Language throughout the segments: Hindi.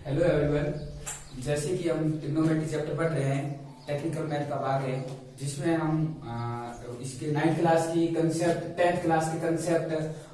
हेलो एवरीवन, जैसे कि हम ट्रिग्नोमेट्री चैप्टर पढ़ रहे हैं, टेक्निकल मैथ का भाग है जिसमें हम इसके 9th क्लास की कंसेप्ट, 10th क्लास के कंसेप्ट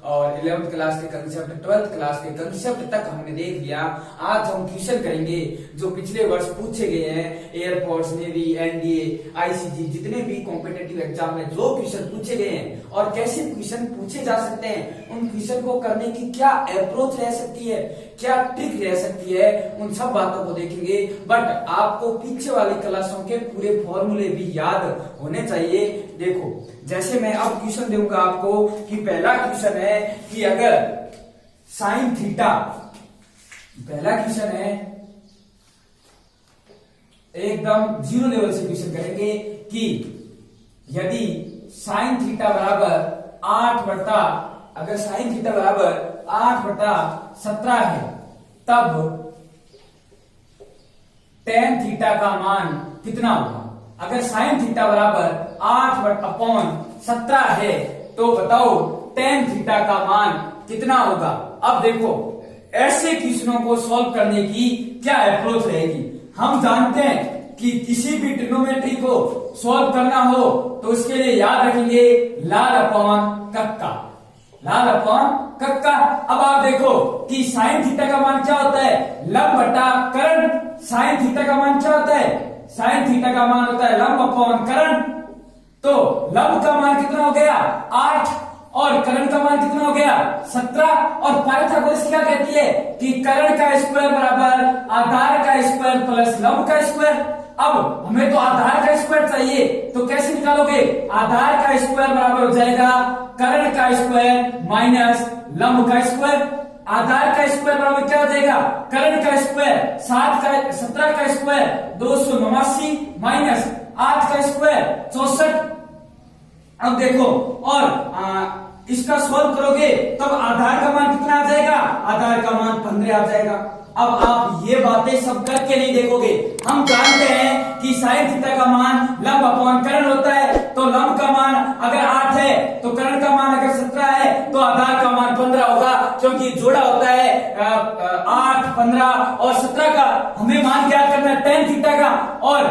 और 11th क्लास के कंसेप्ट, 12th क्लास के कंसेप्ट तक हमने देख लिया। आज हम क्वेश्चन करेंगे जो पिछले वर्ष पूछे गए हैं एयरफोर्स, नेवी, एनडीए, आईसीजी, जितने भी कॉम्पिटेटिव एग्जाम में जो क्वेश्चन पूछे गए हैं और कैसे क्वेश्चन पूछे जा सकते हैं, उन क्वेश्चन को करने की क्या अप्रोच रह सकती है, क्या ट्रिक रह सकती है, उन सब बातों को देखेंगे। बट आपको पीछे वाली क्लासों के पूरे फॉर्मूले भी याद होने चाहिए। देखो, जैसे मैं अब क्वेश्चन दूंगा आपको कि पहला क्वेश्चन है कि अगर साइन थीटा, पहला क्वेश्चन है एकदम जीरो लेवल से क्वेश्चन करेंगे कि यदि साइन थीटा बराबर 8 अगर साइन थीटा बराबर 8/17 है तब टेन थीटा का मान कितना होगा। अगर साइन थीटा बराबर 8/17 है तो बताओ टेन थीटा का मान कितना होगा। अब देखो, ऐसे क्वेश्चनों को सॉल्व करने की क्या अप्रोच रहेगी। हम जानते हैं कि किसी भी ट्रिग्नोमेट्री को सॉल्व करना हो तो उसके लिए याद रखेंगे लाल अपॉन कक्का, लाल अपॉन कक्का। अब आप देखो कि साइन थीटा का मान क्या होता है, लंब बटा कर्ण। साइन थीटा का मान क्या होता है, साइन थीटा का मान होता है लंब अपॉन कर्ण। तो लंब का मान कितना हो गया 8 और कर्ण का मान कितना हो गया 17। और पाइथागोरस क्या कहती है कि कर्ण का स्क्वायर बराबर आधार का स्क्वायर प्लस लंब का स्क्वायर। अब हमें तो आधार का स्क्वायर चाहिए, तो कैसे निकालोगे, आधार का स्क्वायर बराबर हो जाएगा कर्ण का स्क्वायर माइनस लंब का स्क्वायर। आधार का स्क्वायर बराबर क्या हो जाएगा, कर्ण का स्क्वायर 17 का स्क्वायर 289 माइनस 8 का स्क्वायर 64। अब देखो, और इसका सोल्व करोगे तब आधार का मान कितना आ जाएगा, आधार का मान 15 आ जाएगा। अब आप ये बातें सब करके नहीं देखोगे। हम जानते हैं कि साइन थीटा का मान लंब अपॉन कर्ण होता है, तो लंब का मान अगर 8 है तो कर्ण का मान अगर 17 है तो आधार का मान 15 होगा, क्योंकि जोड़ा होता है 8, 15 और 17 का। हमें मान ज्ञात करना है टेन थीटा का, और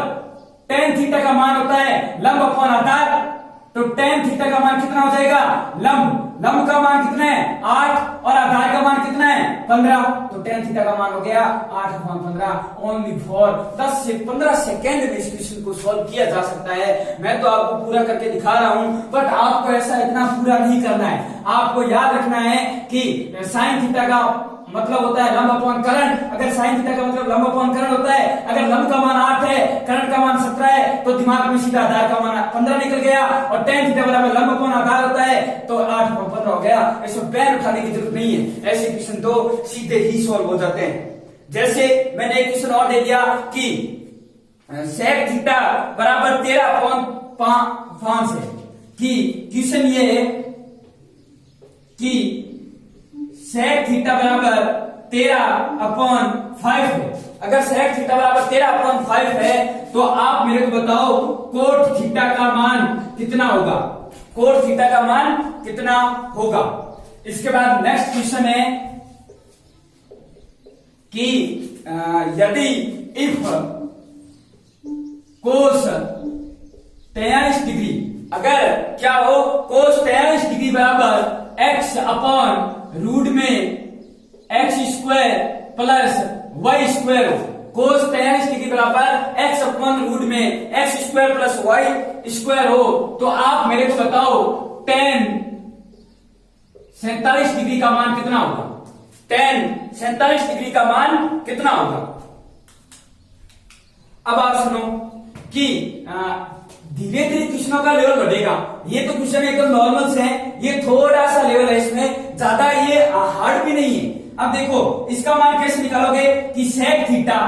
टेन थीटा का मान होता है लंब अपॉन आधार। तो टेन थीटा का मान कितना हो जाएगा, लंब का मान कितना है 8 और आधार का मान कितना है 15। तो टेन थीटा का मान हो गया 8/15। ओनली फॉर 10 से 15 सेकेंड में इस क्वेश्चन को सॉल्व किया जा सकता है। मैं तो आपको पूरा करके दिखा रहा हूं, बट आपको ऐसा इतना पूरा नहीं करना है। आपको याद रखना है कि साइन थीटा का मतलब होता है लंब अपॉन कर्ण। अगर साइन थीटा का मतलब लंब अपॉन कर्ण होता है, अगर लंब का मान 8 है, कर्ण का मान 17 है, तो दिमाग में सीधा आधार का मान 15 निकल गया, और टेन थीटा बराबर लंब अपॉन आधार होता है तो 8/15 हो गया। इसमें पैर उठाने की जरूरत नहीं है, ऐसे क्वेश्चन तो सीधे ही सॉल्व हो जाते हैं। जैसे मैंने एक क्वेश्चन और दे दिया कि सेक थीटा बराबर 13/5 है, कि क्वेश्चन ये है कि सेक थीटा बराबर 13/5 है। अगर सेक थीटा बराबर 13/5 है तो आप मेरे को बताओ कोट थीटा का मान कितना होगा, कोट थीटा का मान कितना होगा। इसके बाद नेक्स्ट क्वेश्चन है कि यदि इफ कोस 43 डिग्री, अगर क्या हो कोस 43 डिग्री बराबर x अपॉन रूट में x² प्लस y² हो। कोस 43 डिग्री बराबर x अपॉन रूट में x² प्लस y² हो, तो आप मेरे को बताओ tan 47 डिग्री का मान कितना होगा, tan 47 डिग्री का मान कितना होगा। अब आप सुनो कि धीरे धीरे क्वेश्चनों का लेवल बढ़ेगा। ये तो क्वेश्चन एकदम नॉर्मल से है, ये थोड़ा सा लेवल है, इसमें ज्यादा ये हार्ड भी नहीं है। अब देखो इसका मान कैसे निकालोगे कि sec थीटा,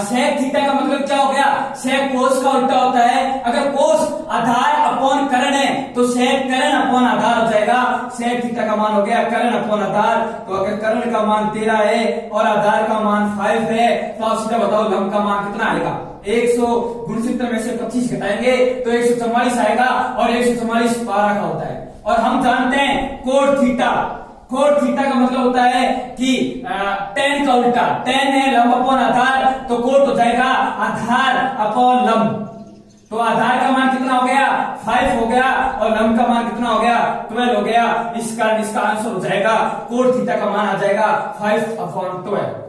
sec थीटा का मतलब क्या हो गया, sec cos का उल्टा होता है। अगर cos आधार अपॉन करण है तो sec करण अपॉन आधार हो जाएगा। sec थीटा का मान हो गया करण अपॉन आधार। तो अगर करण का मान 13 है और आधार का मान 5 है तो आप सीधा बताओ लंब का मान कितना आएगा। 169 में से 25 घटाएंगे तो 144 आएगा और 144 12 का होता है। और हम जानते हैं कोण थीटा, कोण थीटा का मतलब होता है कि tan का उल्टा, tan है लंब अपॉन आधार तो कोण हो जाएगा आधार अपॉन लंब। तो आधार का मान कितना हो गया 5 हो गया और लंब का मान कितना हो गया 12 हो गया। इस कारण इसका आंसर हो जाएगा कोण थीटा का मान आ जाएगा 5/12।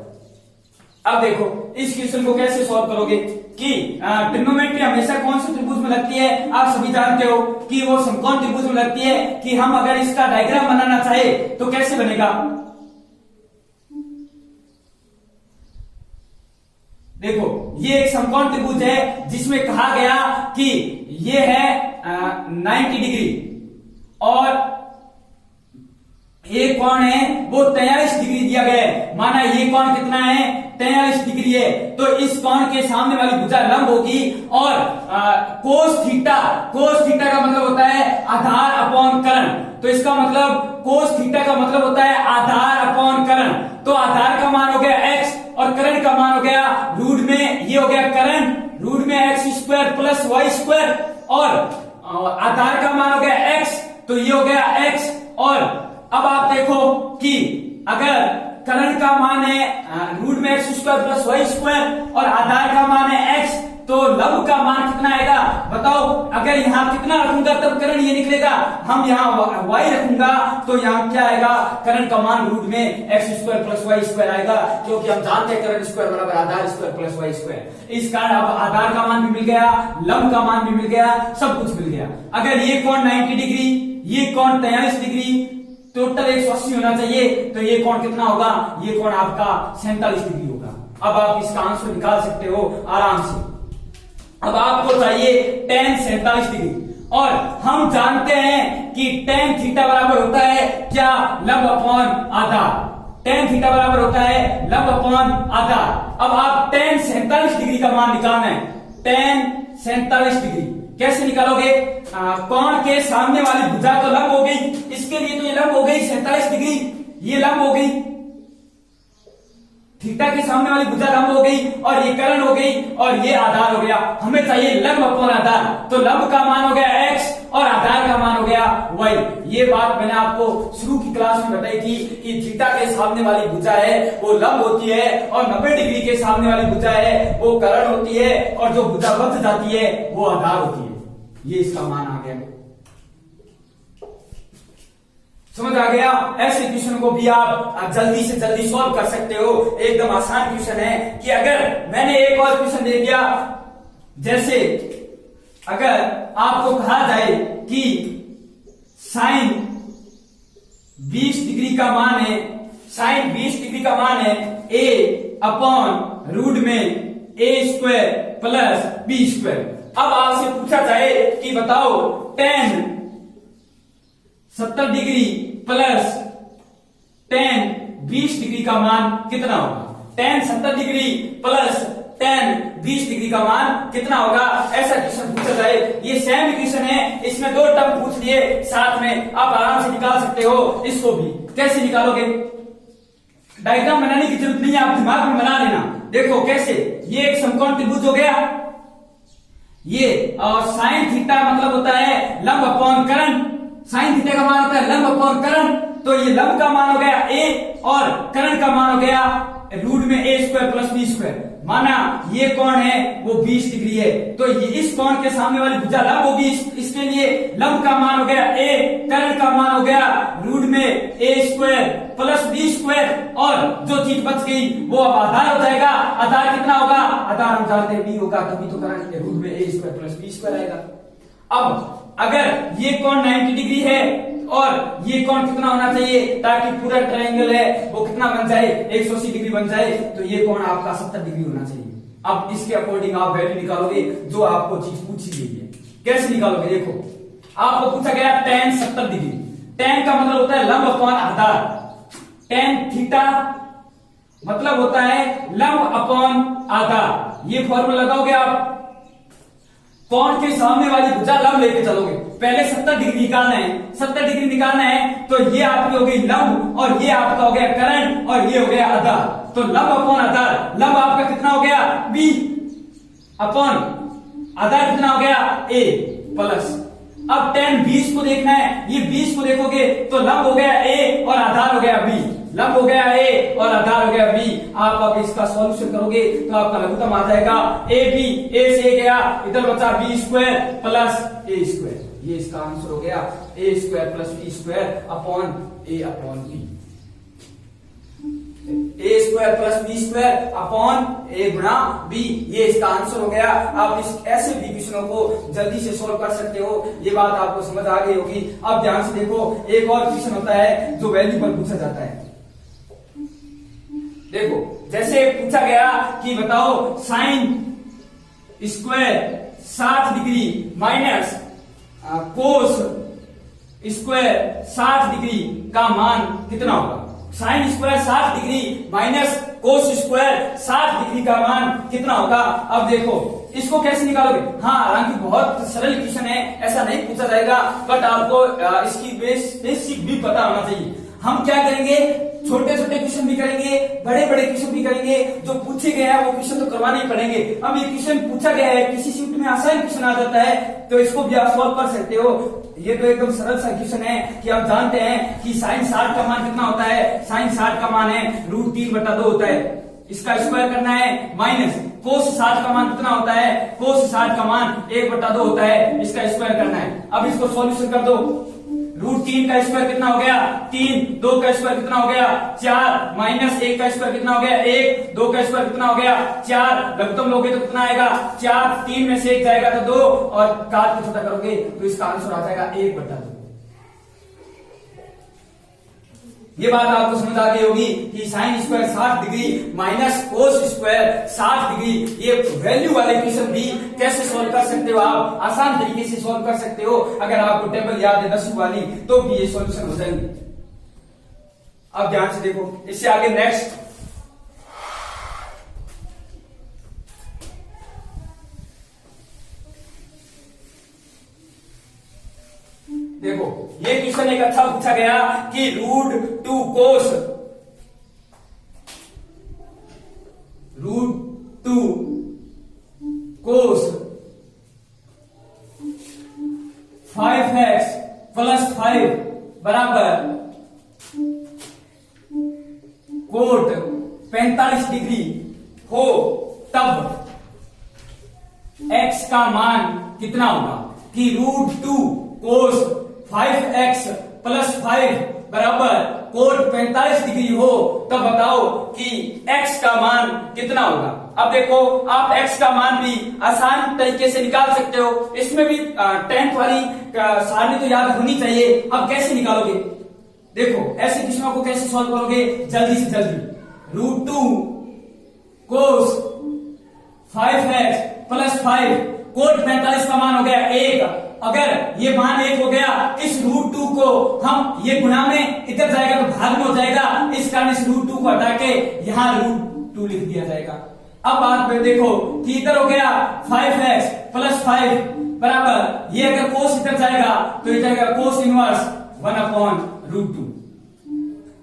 अब देखो इस क्वेश्चन को कैसे सॉल्व करोगे कि ट्रिग्नोमेट्री हमेशा कौन से त्रिभुज में लगती है, आप सभी जानते हो कि वो समकोण त्रिभुज में लगती है। कि हम अगर इसका डायग्राम बनाना चाहे तो कैसे बनेगा, देखो ये एक समकोण त्रिभुज है जिसमें कहा गया कि ये है 90 डिग्री और एक कोण है वो 43 डिग्री दिया गया है। माना ये कोण कितना है 43 डिग्री है तो इस कोण के सामने वाली भुजा लंब होगी और कोस थीटा, कोस थीटा का मतलब होता है आधार अपॉन करण। तो इसका मतलब कोस थीटा का मतलब होता है आधार अपॉन करण। तो आधार का मान हो गया x और करण का मान हो गया रूट में, ये हो गया करण रूट में x² प्लस y² और आधार का मान हो गया x तो ये हो गया x। और अब आप देखो कि अगर करण का मान है रूट में x² प्लस y² और आधार का मान है x तो लंब का मान कितना आएगा बताओ। अगर यहाँ कितना रखूंगा तब करण ये निकलेगा, हम यहाँ y रखूंगा तो यहाँ क्या आएगा करण का मान रूट में x² प्लस y² आएगा क्योंकि हम जानते हैं करण स्क्वायर बराबर आधार स्क्वायर प्लस y²। इस कारण अब आधार का मान भी मिल गया, लंब का मान भी मिल गया, सब कुछ मिल गया। अगर ये कोण 90 डिग्री, ये कोण 43 डिग्री, टोटल 180 होना चाहिए तो ये कोण कितना होगा, ये कोण आपका 47 डिग्री होगा। अब आप इसका आंसर निकाल सकते हो आराम से। अब आपको चाहिए tan 47 डिग्री और हम जानते हैं कि tan थीटा बराबर होता है क्या लंब अपॉन आधार, tan थीटा बराबर होता है लंब अपॉन आधार। अब आप tan 47 डिग्री का मान निकालना है, tan 47 डिग्री कैसे निकालोगे, कोण के सामने वाली भुजा तो लंब हो गई, इसके लिए तो ये लंब हो गई 47 डिग्री, ये लंब हो गई, थीटा के सामने वाली भुजा लंब हो गई और ये करण हो गई और ये आधार हो गया। हमें चाहिए लंब अपॉन आधार, तो लंब का मान हो गया x और आधार का मान हो गया y। ये बात मैंने आपको शुरू की क्लास में बताई थी कि थीटा के सामने वाली भुजा है वो लंब होती है और 90 डिग्री के सामने वाली भुजा है वो करण होती है और जो भुजा बच जाती है वो आधार होती है। ये इसका मान आ गया, समझ आ गया। ऐसे क्वेश्चन को भी आप जल्दी से जल्दी सॉल्व कर सकते हो, एकदम आसान क्वेश्चन है। कि अगर मैंने एक और क्वेश्चन दे दिया, जैसे अगर आपको कहा जाए कि साइन 20 डिग्री का मान है, साइन 20 डिग्री का मान है a अपॉन रूट में a² प्लस b²। अब आपसे पूछा जाए कि बताओ tan 70 degree plus tan 20 degree का मान कितना होगा, tan 70 degree plus tan 20 degree का मान कितना होगा, ऐसा क्वेश्चन पूछा जाए। ये सेम क्वेश्चन है, इसमें दो टर्म पूछ लिए साथ में, आप आराम से निकाल सकते हो। इसको भी कैसे निकालोगे, डायग्राम बनाने की जरूरत नहीं है, आप दिमाग में बना लेना। देखो कैसे, ये एक समकोण त्रिभुज हो गया ये, और साइन थीटा मतलब होता है लंब अपॉन करण, साइन थीटा का मान होता है लंब अपॉन करण। तो ये लंब का मान हो गया a और करण का मान हो गया रूट में a² प्लस b²। माना ये कोण है वो 20 डिग्री है तो ये इस कोण के सामने वाली भुजा लंब होगी, इसके लिए लंब का मान हो गया a, करण का मान हो गया रूट में a² प्लस b² और जो चीज बच गई वो अब आधार हो जाएगा। आधार कितना होगा, आधार हम जानते हैं b होगा, तभी तो करण रूट में a² प्लस b² आएगा। अब अगर ये कोण 90 डिग्री है और ये कोण कितना होना चाहिए ताकि पूरा ट्रायंगल है वो कितना बन जाए 180 डिग्री बन जाए, तो ये कोण आपका 70 डिग्री होना चाहिए। अब इसके अकॉर्डिंग आप वैल्यू निकालोगे जो आपको चीज पूछी गई है। कैसे निकालोगे, देखो आपको पूछा गया tan 70 डिग्री, tan का मतलब होता है लंब अपॉन आधार, tan थीटा मतलब होता है लंब अपॉन आधार। ये फॉर्मूला लगाओगे आप, कोण के सामने वाली भुजा लंब लेके चलोगे। पहले 70 डिग्री निकालना है, 70 डिग्री निकालना है तो ये आपकी हो गई लंब और ये आपका हो गया करंट और ये हो गया आधार। तो लंब अपॉन आधार, लंब आपका कितना हो गया बी अपॉन आधार कितना हो गया ए प्लस। अब tan 20 को देखना है, ये 20 को देखोगे तो लंब हो गया ए और आधार हो गया बी, लंब हो गया ए और आधार हो गया बी। आप अब इसका सॉल्यूशन करोगे तो आपका लघुत्तम आ जाएगा ए बी, ए से गया इधर बचा b square plus a square. ये इसका आंसर हो गया a square plus b square upon b, a square plus b square upon a गुणा बी। ये इसका आंसर हो गया। आप इस ऐसे भी क्वेश्चनों को जल्दी से सॉल्व कर सकते हो, ये बात आपको समझ आ गई होगी। अब ध्यान से देखो, एक और क्वेश्चन होता है जो वैल्यू पर पूछा जाता है। देखो जैसे पूछा गया कि बताओ sine square 60 degree minus cos square 60 degree का मान कितना होगा। Sine square 60 degree minus cos square 60 degree का मान कितना होगा। अब देखो इसको कैसे निकालोगे। हाँ, हालांकि बहुत सरल क्वेश्चन है, ऐसा नहीं पूछा जाएगा, बट आपको इसकी बेसिक भी पता होना चाहिए। हम क्या करेंगे, छोटे छोटे क्वेश्चन भी करेंगे, बड़े बड़े क्वेश्चन भी करेंगे। जो पूछे गए हैं वो क्वेश्चन तो करवाने ही पड़ेंगे। अब ये क्वेश्चन पूछा गया है, किसी शिफ्ट में आसान क्वेश्चन आ जाता है तो इसको भी आप सॉल्व कर सकते हो। ये तो एकदम सरल सा क्वेश्चन है कि आप जानते हैं कि साइन 60 का मान कितना होता है। साइन 60 का मान है √3/2 होता है, इसका स्क्वायर करना है माइनस कोस 60 का मान कितना होता है। कोस 60 का मान 1/2 होता है, इसका स्क्वायर करना है। अब इसको सॉल्यूशन कर दो। √3 का स्क्वायर कितना हो गया 3, 2 का स्क्वायर कितना हो गया 4, माइनस 1 का स्क्वायर कितना हो गया 1, 2 का स्क्वायर कितना हो गया 4। लघुत्तम लोगे तो कितना आएगा 4, 3 में से 1 जाएगा तो 2 और काट के छोटा करोगे तो इसका आंसर आ जाएगा 1/2। ये बात आपको समझ आ गई होगी कि sine square 60 degree minus cos square 60 degree, ये वैल्यू वाले क्वेश्चन भी कैसे सॉल्व कर सकते हो। आप आसान तरीके से सॉल्व कर सकते हो। अगर आपको टेबल याद है 10वीं वाली तो भी ये सॉल्यूशन हो जाएंगे। अब ध्यान से देखो, इससे आगे नेक्स्ट देखो, ये क्वेश्चन एक अच्छा पूछा गया कि √2 कोस 5x + 5 बराबर कोट 45 डिग्री हो तब x का मान कितना होगा। कि √2 कोस 5x + 5 बराबर कोट 45 डिग्री हो तब बताओ कि x का मान कितना होगा। अब देखो, आप x का मान भी आसान तरीके से निकाल सकते हो। इसमें भी 10th वाली सारणी तो याद होनी चाहिए। अब कैसे निकालोगे, देखो ऐसे क्वेश्चनों को कैसे सॉल्व करोगे जल्दी से जल्दी। √2 कोस 5x + 5 कोट 45 का मान हो गया 1। अगर ये मान 1 हो गया, इस √2 को हम ये गुणा में इधर जाएगा तो भाग में हो जाएगा, इस कारण इस √2 को हटा के यहां √2 लिख दिया जाएगा। अब बात में देखो कि इधर हो गया 5x + 5 बराबर, ये अगर कोस इधर जाएगा तो ये जाएगा कोस इनवर्स 1/√2।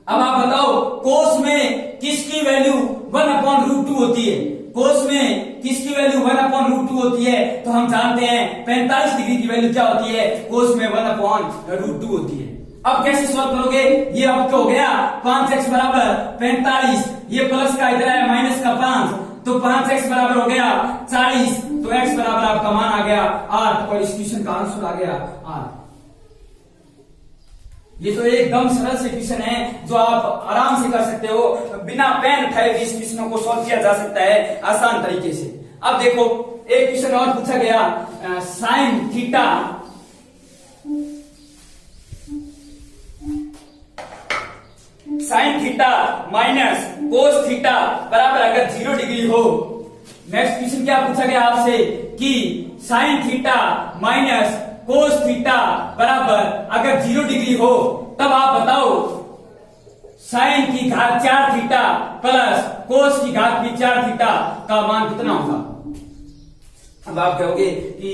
अब आप बताओ कोस में किसकी वैल्यू 1/√2 होती है। कोस में किसकी वैल्यू 1/√2 होती है, तो हम जानते हैं 45 डिग्री की वैल्यू क्या होती है, कोस में 1/√2 होती है। अब कैसे सॉल्व करोगे, ये अब हो गया 5x बराबर 45, ये प्लस का इधर है माइनस का 5, तो 5x बराबर हो गया 40, तो x बराबर आपका मान आ गया 8 और इस क्वेश्चन का आंसर आ गया 8। ये तो एकदम सरल से क्वेश्चन है जो आप आराम से कर सकते हो, बिना पेन उठाए भी इस क्वेश्चन को सॉल्व किया जा सकता है आसान तरीके से। अब देखो एक क्वेश्चन और पूछा गया, sine theta minus cos theta बराबर अगर 0 डिग्री हो। नेक्स्ट क्वेश्चन क्या पूछा गया आपसे कि sine theta minus cos theta बराबर अगर 0 डिग्री हो तब आप बताओ साइन की घात 4 थीटा प्लस कोस की घात भी 4 थीटा का मान कितना होगा। अब आप कहोगे कि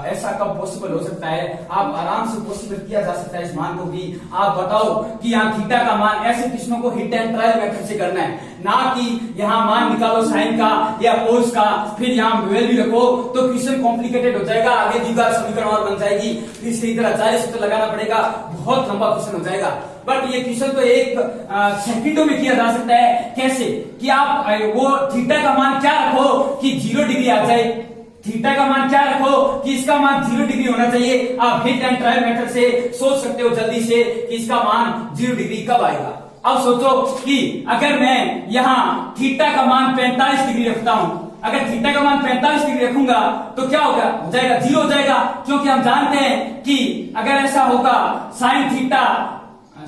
ऐसा कब पॉसिबल हो सकता है, आप आराम से पॉसिबल किया जा सकता है इस मान को भी। आप बताओ कि यहाँ थीटा का मान, ऐसे प्रश्नों को हिट एंड ट्रायल मेथड से करना है, ना कि यहाँ मान निकालो साइन का या कोस का फिर यहाँ वैल्यू रखो, तो क्वेश्चन कॉम्प्लिकेटेड हो जाएगा, आगे द्विघात समीकरण और बन जाएगी, फिर इसी तरह 40 सूत्र लगाना पड़ेगा, बहुत लंबा क्वेश्चन हो जाएगा। बट ये क्वेश्चन तो एक सेकंडों में किया जा सकता है। कैसे कि आप वो थीटा का मान क्या रखो कि 0 डिग्री आ जाए, थीटा का मान क्या रखो कि इसका मान 0 डिग्री होना चाहिए। आप हिट एंड ट्रायल मेथड से सोच सकते हो जल्दी से कि इसका मान 0 डिग्री कब आएगा। अब सोचो कि अगर मैं यहाँ थीटा का मान 45 डिग्री रखता हूं, अगर थीटा का मान 45 डिग्री रखूंगा तो क्या होगा, हो जाएगा 0 हो जाएगा, क्योंकि हम जानते हैं कि अगर ऐसा होगा sine theta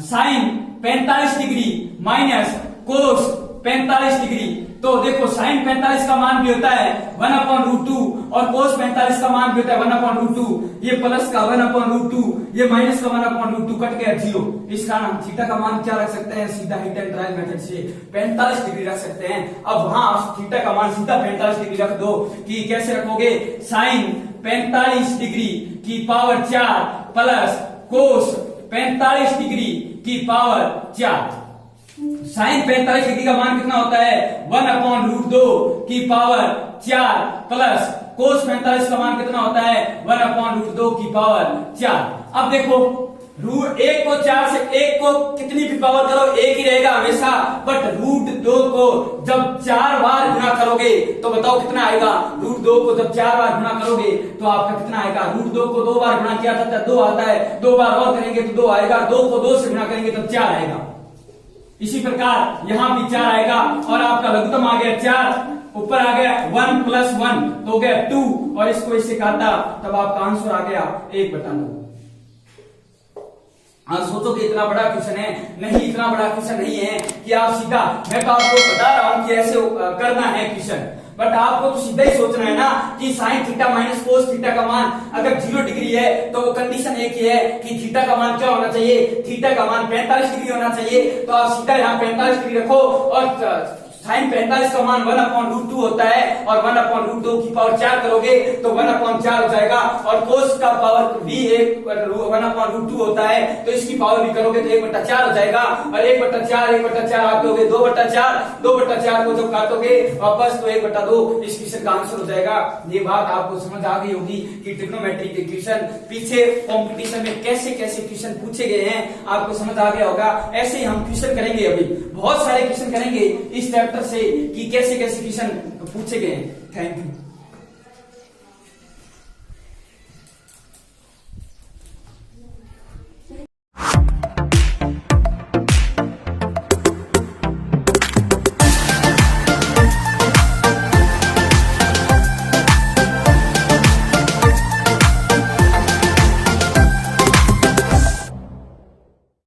sine 45 degree minus cos 45 degree, तो देखो साइन 45 का मान भी होता है 1/√2 और कोस 45 का मान भी होता है 1/√2। ये प्लस का 1/√2, ये माइनस का 1/√2 कट गया 0। इस कारण हम थीटा का मान क्या रख सकते हैं, सीधा हिट एंड ट्रायल मेथड से 45 डिग्री रख सकते हैं। अब वहां थीटा का मान सीधा 45 डिग्री रख दो कि कैसे रखोगे, साइन 45 डिग्री की पावर 4 प्लस कोस 45 डिग्री की पावर 4। साइन 45 डिग्री का मान कितना होता है 1/√2 की पावर 4 प्लस कोस 45 का मान कितना होता है 1/√2 की पावर 4। अब देखो एक को 4 से एक को कितनी भी पावर करो एक ही रहेगा हमेशा, बट √2 को जब 4 बार गुणा करोगे तो बताओ कितना आएगा। √2 को जब 4 बार गुणा करोगे तो आपका कितना आएगा, √2 को 2 बार गुणा किया जाता है 2 आता है, 2 बार और करेंगे तो 2 आएगा, 2 को 2 से गुणा करेंगे तब 4 आएगा। इसी प्रकार यहां भी 4 आएगा और आपका लघुत्तम आ गया 4, ऊपर आ गया 1 + 1 तो हो गया 2 और इसको इससे काटा तब आपका आंसर आ गया 1/2। हाँ सोचो कि इतना बड़ा क्वेश्चन है, नहीं इतना बड़ा क्वेश्चन नहीं है कि आप सीधा, मैं तो आपको बता रहा हूं कि ऐसे करना है क्वेश्चन, बट आपको तो सीधा ही सोचना है ना कि sine theta minus cos theta का मान अगर 0 डिग्री है तो वो कंडीशन एक ही है कि थीटा का मान क्या होना चाहिए, थीटा का मान 45 डिग्री होना चाहिए। तो आप सीधा यहाँ 45 डिग्री रखो और साइन 45 का मान 1/√2 होता है और 1/√2 की पावर 4 करोगे तो 1/4 हो जाएगा और कोस का पावर भी 1/√2 होता है तो इसकी पावर भी करोगे तो 1/4 हो जाएगा और 1/4 आप लोगे 2/4 को जब काटोगे वापस तो 1/2 इस क्वेश्चन का आंसर हो जाएगा। ये बात आपको समझ आ गई होगी कि ट्रिग्नोमेट्री के क्वेश्चन पीछे कंपटीशन में कैसे कैसे क्वेश्चन पूछे गए हैं, आपको समझ आ गया होगा। ऐसे ही हम क्वेश्चन करेंगे, अभी बहुत सारे क्वेश्चन करेंगे इस चैप्टर से कि कैसे कैसे क्वेश्चन पूछे गए हैं। Thank you.